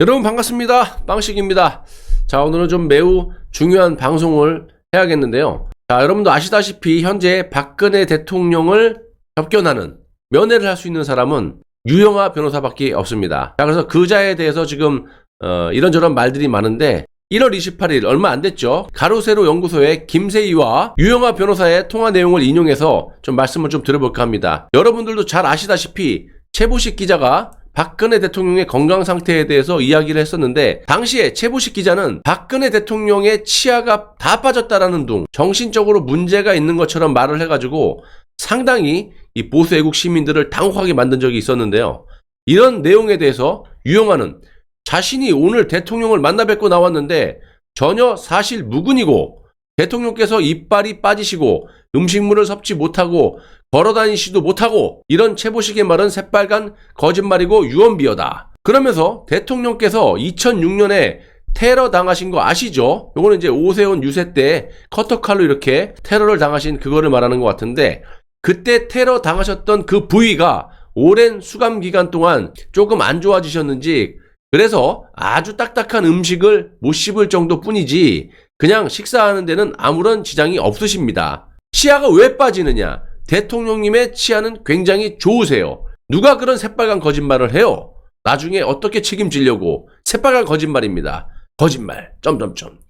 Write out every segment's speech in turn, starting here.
여러분 반갑습니다. 빵식입니다. 자, 오늘은 좀 매우 중요한 방송을 해야겠는데요. 자, 여러분도 아시다시피 현재 박근혜 대통령을 접견하는, 면회를 할 수 있는 사람은 유영하 변호사밖에 없습니다. 자, 그래서 그자에 대해서 지금 이런저런 말들이 많은데 1월 28일 얼마 안 됐죠. 가로세로 연구소의 김세희와 유영하 변호사의 통화 내용을 인용해서 좀 말씀을 좀 드려볼까 합니다. 여러분들도 잘 아시다시피 최보식 기자가 박근혜 대통령의 건강 상태에 대해서 이야기를 했었는데, 당시에 최보식 기자는 박근혜 대통령의 치아가 다 빠졌다라는 둥, 정신적으로 문제가 있는 것처럼 말을 해가지고 상당히 이 보수 애국 시민들을 당혹하게 만든 적이 있었는데요. 이런 내용에 대해서 유영하는 자신이 오늘 대통령을 만나 뵙고 나왔는데 전혀 사실 무근이고, 대통령께서 이빨이 빠지시고 음식물을 섭취 못하고 걸어다니시도 못하고, 이런 최보식의 말은 새빨간 거짓말이고 유언비어다. 그러면서 대통령께서 2006년에 테러 당하신 거 아시죠? 요거는 이제 오세훈 유세 때 커터칼로 이렇게 테러를 당하신 그거를 말하는 것 같은데, 그때 테러 당하셨던 그 부위가 오랜 수감 기간 동안 조금 안 좋아지셨는지, 그래서 아주 딱딱한 음식을 못 씹을 정도 뿐이지 그냥 식사하는 데는 아무런 지장이 없으십니다. 치아가 왜 빠지느냐? 대통령님의 치아는 굉장히 좋으세요. 누가 그런 새빨간 거짓말을 해요? 나중에 어떻게 책임지려고. 새빨간 거짓말입니다. 거짓말. 점점점.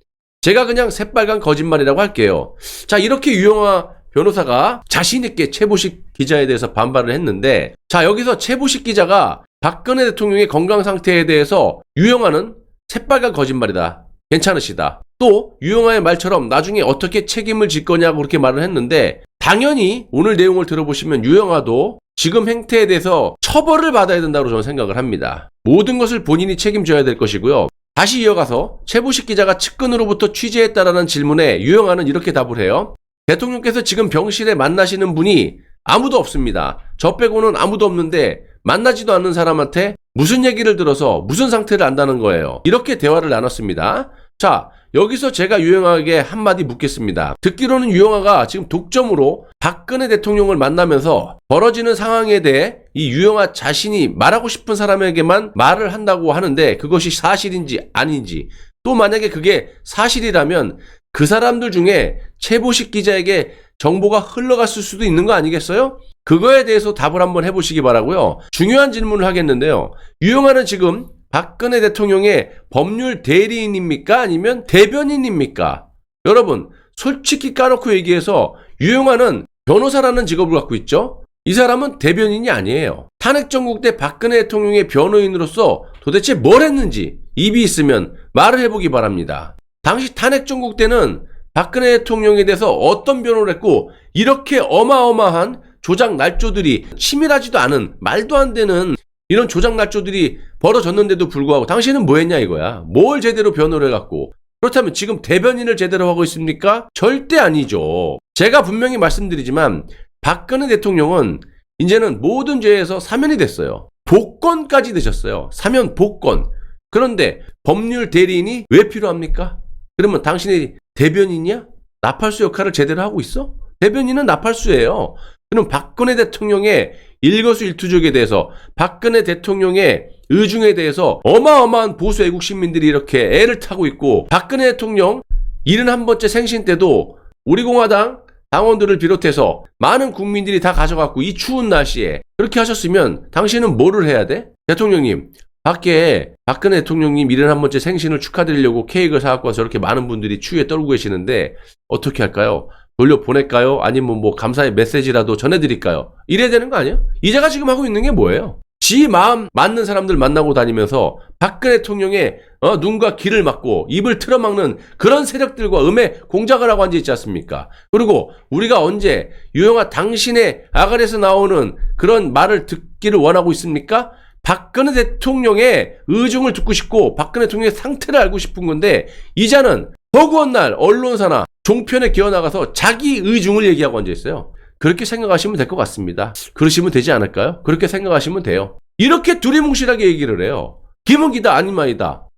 제가 그냥 새빨간 거짓말이라고 할게요. 자, 이렇게 유영하 변호사가 자신있게 최보식 기자에 대해서 반발을 했는데, 자, 여기서 최보식 기자가 박근혜 대통령의 건강 상태에 대해서 유영하는 새빨간 거짓말이다, 괜찮으시다, 또 유영하의 말처럼 나중에 어떻게 책임을 질 거냐고 그렇게 말을 했는데, 당연히 오늘 내용을 들어보시면 유영하도 지금 행태에 대해서 처벌을 받아야 된다고 저는 생각을 합니다. 모든 것을 본인이 책임져야 될 것이고요. 다시 이어가서 최보식 기자가 측근으로부터 취재했다라는 질문에 유영하는 이렇게 답을 해요. 대통령께서 지금 병실에 만나시는 분이 아무도 없습니다. 저 빼고는 아무도 없는데 만나지도 않는 사람한테 무슨 얘기를 들어서 무슨 상태를 안다는 거예요. 이렇게 대화를 나눴습니다. 자, 여기서 제가 유영하에게 한마디 묻겠습니다. 듣기로는 유영하가 지금 독점으로 박근혜 대통령을 만나면서 벌어지는 상황에 대해 이 유영하 자신이 말하고 싶은 사람에게만 말을 한다고 하는데, 그것이 사실인지 아닌지, 또 만약에 그게 사실이라면 그 사람들 중에 최보식 기자에게 정보가 흘러갔을 수도 있는 거 아니겠어요? 그거에 대해서 답을 한번 해보시기 바라고요. 중요한 질문을 하겠는데요. 유영하는 지금 박근혜 대통령의 법률 대리인입니까? 아니면 대변인입니까? 여러분, 솔직히 까놓고 얘기해서 유영하는 변호사라는 직업을 갖고 있죠? 이 사람은 대변인이 아니에요. 탄핵 정국 때 박근혜 대통령의 변호인으로서 도대체 뭘 했는지 입이 있으면 말을 해보기 바랍니다. 당시 탄핵 정국 때는 박근혜 대통령에 대해서 어떤 변호를 했고, 이렇게 어마어마한 조작 날조들이, 치밀하지도 않은 말도 안 되는 이런 조작 날조들이 벌어졌는데도 불구하고 당신은 뭐 했냐 이거야. 뭘 제대로 변호를 해갖고. 그렇다면 지금 대변인을 제대로 하고 있습니까? 절대 아니죠. 제가 분명히 말씀드리지만 박근혜 대통령은 이제는 모든 죄에서 사면이 됐어요. 복권까지 되셨어요. 사면 복권. 그런데 법률 대리인이 왜 필요합니까? 그러면 당신이 대변인이야? 나팔수 역할을 제대로 하고 있어? 대변인은 나팔수예요. 그럼 박근혜 대통령의 일거수일투족에 대해서, 박근혜 대통령의 의중에 대해서 어마어마한 보수 애국 시민들이 이렇게 애를 타고 있고, 박근혜 대통령 71번째 생신 때도 우리 공화당 당원들을 비롯해서 많은 국민들이 다 가져갔고, 이 추운 날씨에 그렇게 하셨으면 당신은 뭐를 해야 돼? 대통령님, 밖에 박근혜 대통령님 71번째 생신을 축하드리려고 케이크를 사갖고 와서 저렇게 많은 분들이 추위에 떨고 계시는데 어떻게 할까요? 돌려보낼까요? 아니면 뭐 감사의 메시지라도 전해드릴까요? 이래야 되는 거 아니야? 이제가 지금 하고 있는 게 뭐예요? 지 마음 맞는 사람들 만나고 다니면서 박근혜 대통령의 눈과 귀를 막고 입을 틀어막는 그런 세력들과 음해 공작을 하고 앉아있지 않습니까? 그리고 우리가 언제 유영하 당신의 아가리에서 나오는 그런 말을 듣기를 원하고 있습니까? 박근혜 대통령의 의중을 듣고 싶고 박근혜 대통령의 상태를 알고 싶은 건데, 이자는 허구한 날 언론사나 종편에 기어나가서 자기 의중을 얘기하고 앉아있어요. 그렇게 생각하시면 될 것 같습니다. 그러시면 되지 않을까요? 그렇게 생각하시면 돼요. 이렇게 두리뭉실하게 얘기를 해요. 김은기다 아니마이다.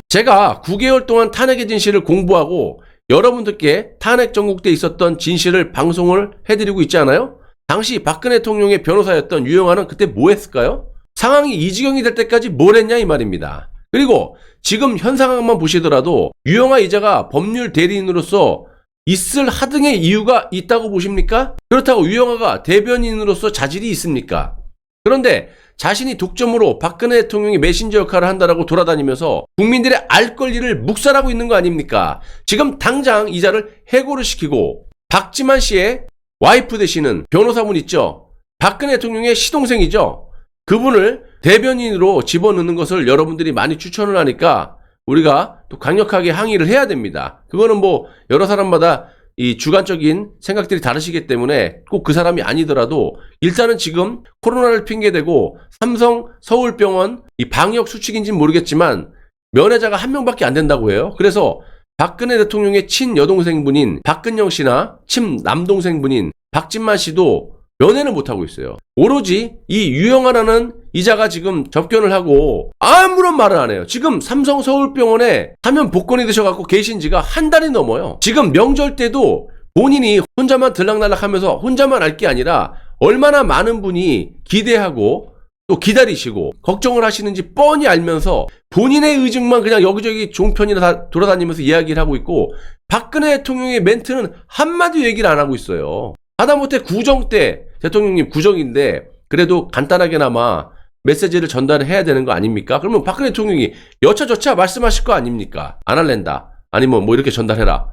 제가 9개월 동안 탄핵의 진실을 공부하고 여러분들께 탄핵 전국 때 있었던 진실을 방송을 해드리고 있지 않아요? 당시 박근혜 대통령의 변호사였던 유영하는 그때 뭐 했을까요? 상황이 이 지경이 될 때까지 뭘 했냐 이 말입니다. 그리고 지금 현 상황만 보시더라도 유영하 이자가 법률 대리인으로서 있을 하등의 이유가 있다고 보십니까? 그렇다고 유영하가 대변인으로서 자질이 있습니까? 그런데 자신이 독점으로 박근혜 대통령이 메신저 역할을 한다라고 돌아다니면서 국민들의 알 권리를 묵살하고 있는 거 아닙니까? 지금 당장 이자를 해고를 시키고 박지만 씨의 와이프 되시는 변호사분 있죠? 박근혜 대통령의 시동생이죠? 그분을 대변인으로 집어넣는 것을 여러분들이 많이 추천을 하니까 우리가 또 강력하게 항의를 해야 됩니다. 그거는 뭐 여러 사람마다 이 주관적인 생각들이 다르시기 때문에 꼭 그 사람이 아니더라도 일단은 지금 코로나를 핑계대고 삼성 서울병원 이 방역 수칙인지는 모르겠지만 면회자가 한 명밖에 안 된다고 해요. 그래서 박근혜 대통령의 친여동생분인 박근영 씨나 친남동생분인 박진만 씨도 면회는 못하고 있어요. 오로지 이 유영하라는 이자가 지금 접견을 하고 아무런 말을 안 해요. 지금 삼성 서울병원에 사면 복권이 되셔갖고 계신 지가 한 달이 넘어요. 지금 명절 때도 본인이 혼자만 들락날락하면서 혼자만 알 게 아니라 얼마나 많은 분이 기대하고 또 기다리시고 걱정을 하시는지 뻔히 알면서 본인의 의증만 그냥 여기저기 종편이나 다 돌아다니면서 이야기를 하고 있고 박근혜 대통령의 멘트는 한마디 얘기를 안 하고 있어요. 하다못해 구정 때 대통령님 구정인데 그래도 간단하게나마 메시지를 전달을 해야 되는 거 아닙니까? 그러면 박근혜 대통령이 여차저차 말씀하실 거 아닙니까? 안 할랜다. 아니면 뭐 이렇게 전달해라.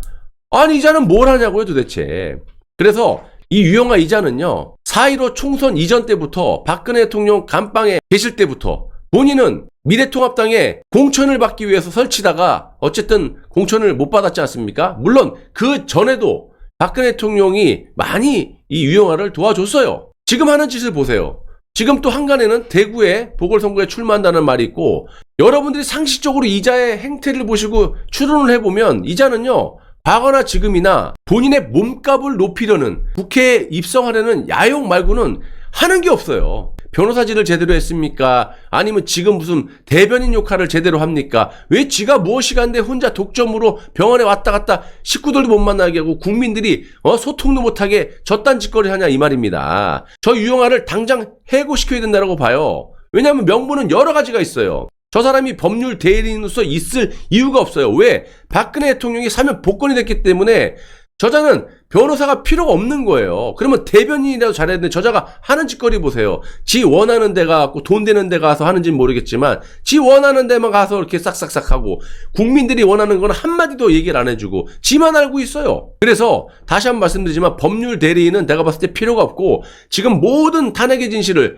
아니 이자는 뭘 하냐고요 도대체. 그래서 이 유영하 이자는요 4.15 총선 이전 때부터 박근혜 대통령 감방에 계실 때부터 본인은 미래통합당에 공천을 받기 위해서 설치다가 어쨌든 공천을 못 받았지 않습니까? 물론 그 전에도 박근혜 대통령이 많이 이 유영하를 도와줬어요. 지금 하는 짓을 보세요. 지금 또 한간에는 대구에 보궐선거에 출마한다는 말이 있고 여러분들이 상식적으로 이자의 행태를 보시고 추론을 해보면 이자는요 과거나 지금이나 본인의 몸값을 높이려는 국회에 입성하려는 야용 말고는 하는 게 없어요. 변호사질을 제대로 했습니까? 아니면 지금 무슨 대변인 역할을 제대로 합니까? 왜 지가 무엇이간데 혼자 독점으로 병원에 왔다 갔다 식구들도 못 만나게 하고 국민들이 소통도 못하게 저딴 짓거리 하냐 이 말입니다. 저 유영하를 당장 해고시켜야 된다고 봐요. 왜냐하면 명분은 여러 가지가 있어요. 저 사람이 법률 대리인으로서 있을 이유가 없어요. 왜? 박근혜 대통령이 사면 복권이 됐기 때문에 저자는 변호사가 필요가 없는 거예요. 그러면 대변인이라도 잘해야 되는데 저자가 하는 짓거리 보세요. 지 원하는 데 가고 돈 되는 데 가서 하는지는 모르겠지만 지 원하는 데만 가서 이렇게 싹싹싹 하고 국민들이 원하는 건 한마디도 얘기를 안 해주고 지만 알고 있어요. 그래서 다시 한번 말씀드리지만 법률 대리인은 내가 봤을 때 필요가 없고 지금 모든 탄핵의 진실을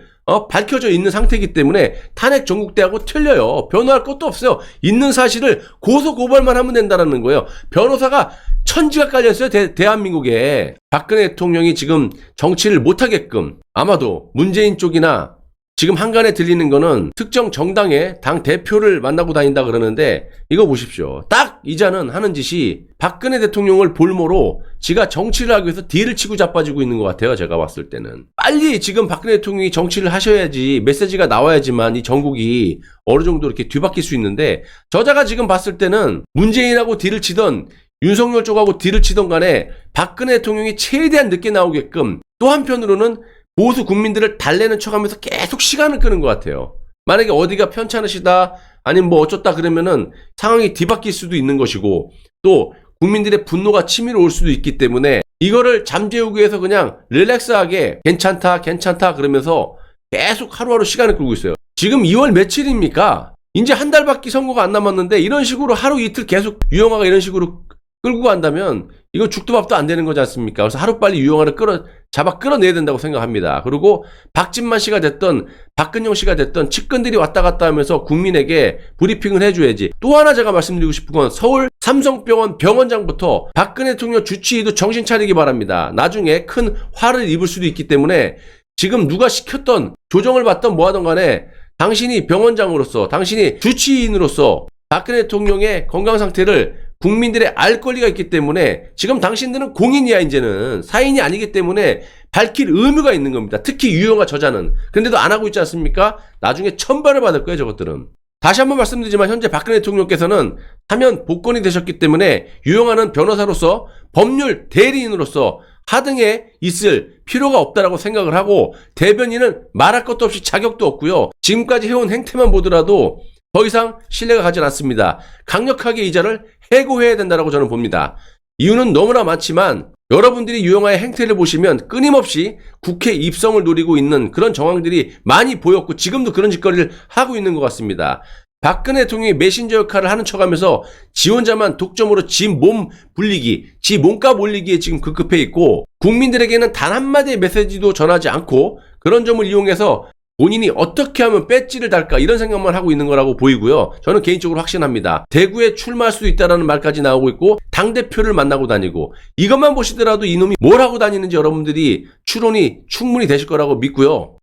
밝혀져 있는 상태이기 때문에 탄핵 전국대하고 틀려요. 변호할 것도 없어요. 있는 사실을 고소 고발만 하면 된다는 거예요. 변호사가 천지가 깔려있어요. 대한민국에. 박근혜 대통령이 지금 정치를 못하게끔 아마도 문재인 쪽이나 지금 한간에 들리는 거는 특정 정당의 당 대표를 만나고 다닌다 그러는데 이거 보십시오. 딱 이자는 하는 짓이 박근혜 대통령을 볼모로 지가 정치를 하기 위해서 딜을 치고 자빠지고 있는 것 같아요. 제가 봤을 때는. 빨리 지금 박근혜 대통령이 정치를 하셔야지 메시지가 나와야지만 이 전국이 어느 정도 이렇게 뒤바뀔 수 있는데 저자가 지금 봤을 때는 문재인하고 딜을 치던 윤석열 쪽하고 딜을 치던 간에 박근혜 대통령이 최대한 늦게 나오게끔 또 한편으로는 보수 국민들을 달래는 척하면서 계속 시간을 끄는 것 같아요. 만약에 어디가 편찮으시다 아니면 뭐 어쩌다 그러면은 상황이 뒤바뀔 수도 있는 것이고 또 국민들의 분노가 치밀어 올 수도 있기 때문에 이거를 잠재우기 위해서 그냥 릴렉스하게 괜찮다 그러면서 계속 하루하루 시간을 끌고 있어요. 지금 2월 며칠입니까? 이제 한 달밖에 선거가 안 남았는데 이런 식으로 하루 이틀 계속 유영하가 이런 식으로 끌고 간다면 이거 죽도 밥도 안 되는 거지 않습니까? 그래서 하루빨리 유영하를 끌어내야 된다고 생각합니다. 그리고 박진만 씨가 됐던 박근영 씨가 됐던 측근들이 왔다 갔다 하면서 국민에게 브리핑을 해줘야지. 또 하나 제가 말씀드리고 싶은 건 서울 삼성병원 병원장부터 박근혜 대통령 주치의도 정신 차리기 바랍니다. 나중에 큰 화를 입을 수도 있기 때문에 지금 누가 시켰던 조정을 받던 뭐하던 간에 당신이 병원장으로서 당신이 주치의인으로서 박근혜 대통령의 건강 상태를 국민들의 알 권리가 있기 때문에 지금 당신들은 공인이야 이제는 사인이 아니기 때문에 밝힐 의무가 있는 겁니다. 특히 유영하 저자는. 근데도 안 하고 있지 않습니까? 나중에 천벌을 받을 거예요 저것들은. 다시 한번 말씀드리지만 현재 박근혜 대통령께서는 사면 복권이 되셨기 때문에 유용하는 변호사로서 법률 대리인으로서 하등에 있을 필요가 없다라고 생각을 하고 대변인은 말할 것도 없이 자격도 없고요. 지금까지 해온 행태만 보더라도 더 이상 신뢰가 가지 않습니다. 강력하게 이자를 해고해야 된다고 저는 봅니다. 이유는 너무나 많지만 여러분들이 유영아의 행태를 보시면 끊임없이 국회 입성을 노리고 있는 그런 정황들이 많이 보였고 지금도 그런 짓거리를 하고 있는 것 같습니다. 박근혜 대통령이 메신저 역할을 하는 척하면서 지 혼자만 독점으로 지 몸 불리기, 지 몸값 올리기에 지금 급급해 있고 국민들에게는 단 한마디의 메시지도 전하지 않고 그런 점을 이용해서 본인이 어떻게 하면 배지를 달까 이런 생각만 하고 있는 거라고 보이고요. 저는 개인적으로 확신합니다. 대구에 출마할 수 있다라는 말까지 나오고 있고 당대표를 만나고 다니고 이것만 보시더라도 이놈이 뭘 하고 다니는지 여러분들이 추론이 충분히 되실 거라고 믿고요.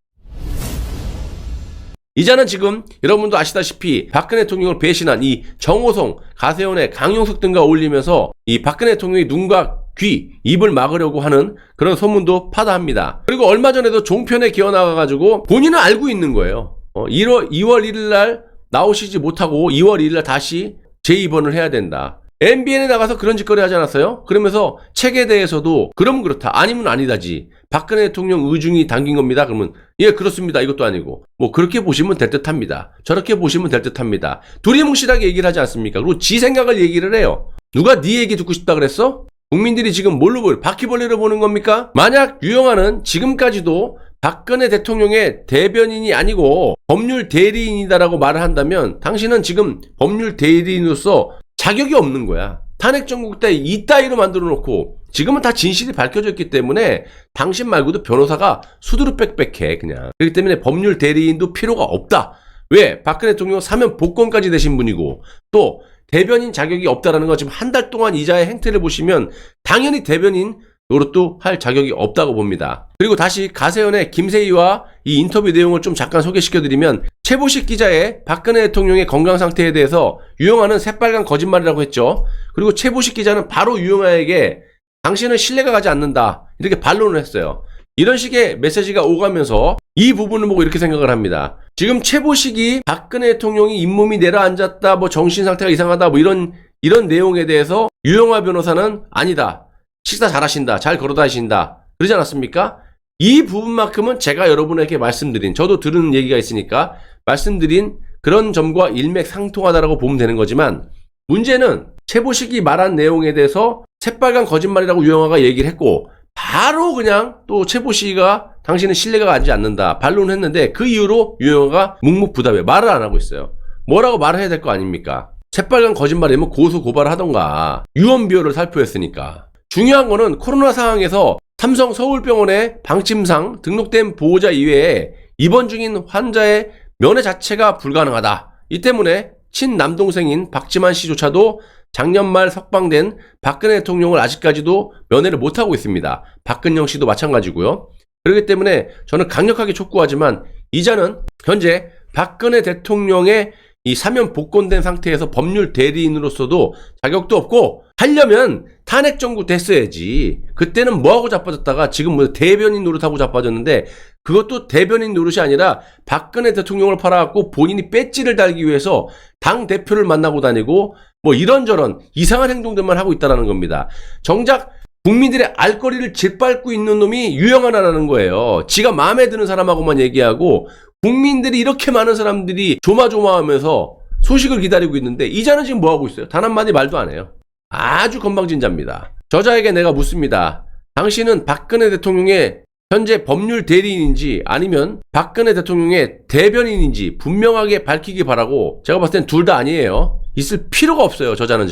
이자는 지금 여러분도 아시다시피 박근혜 대통령을 배신한 이 정호성, 가세훈의 강용석 등과 어울리면서 이 박근혜 대통령의 눈과 귀, 입을 막으려고 하는 그런 소문도 파다합니다. 그리고 얼마 전에도 종편에 기어나가가지고 본인은 알고 있는 거예요. 2월 1일 날 나오시지 못하고 2월 1일 날 다시 재입원을 해야 된다. MBN에 나가서 그런 짓거리 하지 않았어요? 그러면서 책에 대해서도 그러면 그렇다, 아니면 아니다지. 박근혜 대통령 의중이 담긴 겁니다. 그러면 예 그렇습니다. 이것도 아니고 뭐 그렇게 보시면 될 듯합니다. 저렇게 보시면 될 듯합니다. 두리뭉실하게 얘기를 하지 않습니까? 그리고 지 생각을 얘기를 해요. 누가 네 얘기 듣고 싶다 그랬어? 국민들이 지금 뭘로 보여? 바퀴벌레로 보는 겁니까? 만약 유영아는 지금까지도 박근혜 대통령의 대변인이 아니고 법률 대리인이다라고 말을 한다면 당신은 지금 법률 대리인으로서 자격이 없는 거야. 탄핵 정국 때 이따위로 만들어 놓고 지금은 다 진실이 밝혀져 있기 때문에 당신 말고도 변호사가 수두룩 빽빽해 그냥. 그렇기 때문에 법률 대리인도 필요가 없다. 왜? 박근혜 대통령 사면 복권까지 되신 분이고 또 대변인 자격이 없다라는 거 지금 한 달 동안 이자의 행태를 보시면 당연히 대변인 노릇도 할 자격이 없다고 봅니다. 그리고 다시 가세연의 김세희와 이 인터뷰 내용을 좀 잠깐 소개시켜드리면 최보식 기자의 박근혜 대통령의 건강 상태에 대해서 유영아는 새빨간 거짓말이라고 했죠. 그리고 최보식 기자는 바로 유영아에게 당신은 신뢰가 가지 않는다 이렇게 반론을 했어요. 이런 식의 메시지가 오가면서 이 부분을 보고 이렇게 생각을 합니다. 지금 최보식이 박근혜 대통령이 잇몸이 내려앉았다, 뭐 정신 상태가 이상하다, 뭐 이런 내용에 대해서 유영아 변호사는 아니다. 식사 잘하신다. 잘 걸어다니신다. 그러지 않았습니까? 이 부분만큼은 제가 여러분에게 말씀드린, 저도 들은 얘기가 있으니까 말씀드린 그런 점과 일맥상통하다라고 보면 되는 거지만 문제는 최보식이 말한 내용에 대해서 새빨간 거짓말이라고 유영아가 얘기를 했고 바로 그냥 또 최보식이가 당신은 신뢰가 가지 않는다 반론을 했는데 그 이후로 유영아가 묵묵부답해 말을 안 하고 있어요. 뭐라고 말을 해야 될 거 아닙니까? 새빨간 거짓말이면 고소 고발을 하던가 유언비어를 살포했으니까. 중요한 거는 코로나 상황에서 삼성 서울병원의 방침상 등록된 보호자 이외에 입원 중인 환자의 면회 자체가 불가능하다. 이 때문에 친남동생인 박지만 씨조차도 작년 말 석방된 박근혜 대통령을 아직까지도 면회를 못하고 있습니다. 박근영 씨도 마찬가지고요. 그렇기 때문에 저는 강력하게 촉구하지만 이자는 현재 박근혜 대통령의 이 사면 복권된 상태에서 법률 대리인으로서도 자격도 없고 하려면 탄핵 정부 됐어야지. 그때는 뭐하고 자빠졌다가 지금 뭐 대변인 노릇하고 자빠졌는데 그것도 대변인 노릇이 아니라 박근혜 대통령을 팔아갖고 본인이 배지를 달기 위해서 당대표를 만나고 다니고 뭐 이런저런 이상한 행동들만 하고 있다는 겁니다. 정작 국민들의 알거리를 짓밟고 있는 놈이 유영아라는 거예요. 지가 마음에 드는 사람하고만 얘기하고 국민들이 이렇게 많은 사람들이 조마조마하면서 소식을 기다리고 있는데 이자는 지금 뭐하고 있어요? 단 한마디 말도 안 해요. 아주 건방진자입니다. 저자에게 내가 묻습니다. 당신은 박근혜 대통령의 현재 법률 대리인인지 아니면 박근혜 대통령의 대변인인지 분명하게 밝히기 바라고. 제가 봤을 땐 둘 다 아니에요. 있을 필요가 없어요. 저자는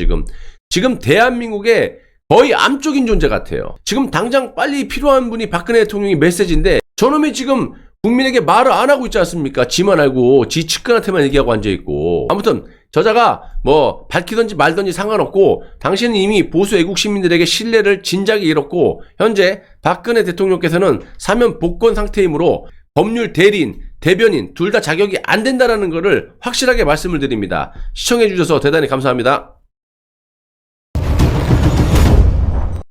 지금 대한민국의 거의 암적인 존재 같아요. 지금 당장 빨리 필요한 분이 박근혜 대통령의 메시지인데 저놈이 지금 국민에게 말을 안 하고 있지 않습니까? 지만 알고 지 측근한테만 얘기하고 앉아있고. 아무튼 저자가 뭐 밝히든지 말든지 상관없고 당신은 이미 보수 애국 시민들에게 신뢰를 진작에 잃었고 현재 박근혜 대통령께서는 사면 복권 상태이므로 법률 대리인, 대변인 둘 다 자격이 안 된다라는 것을 확실하게 말씀을 드립니다. 시청해 주셔서 대단히 감사합니다.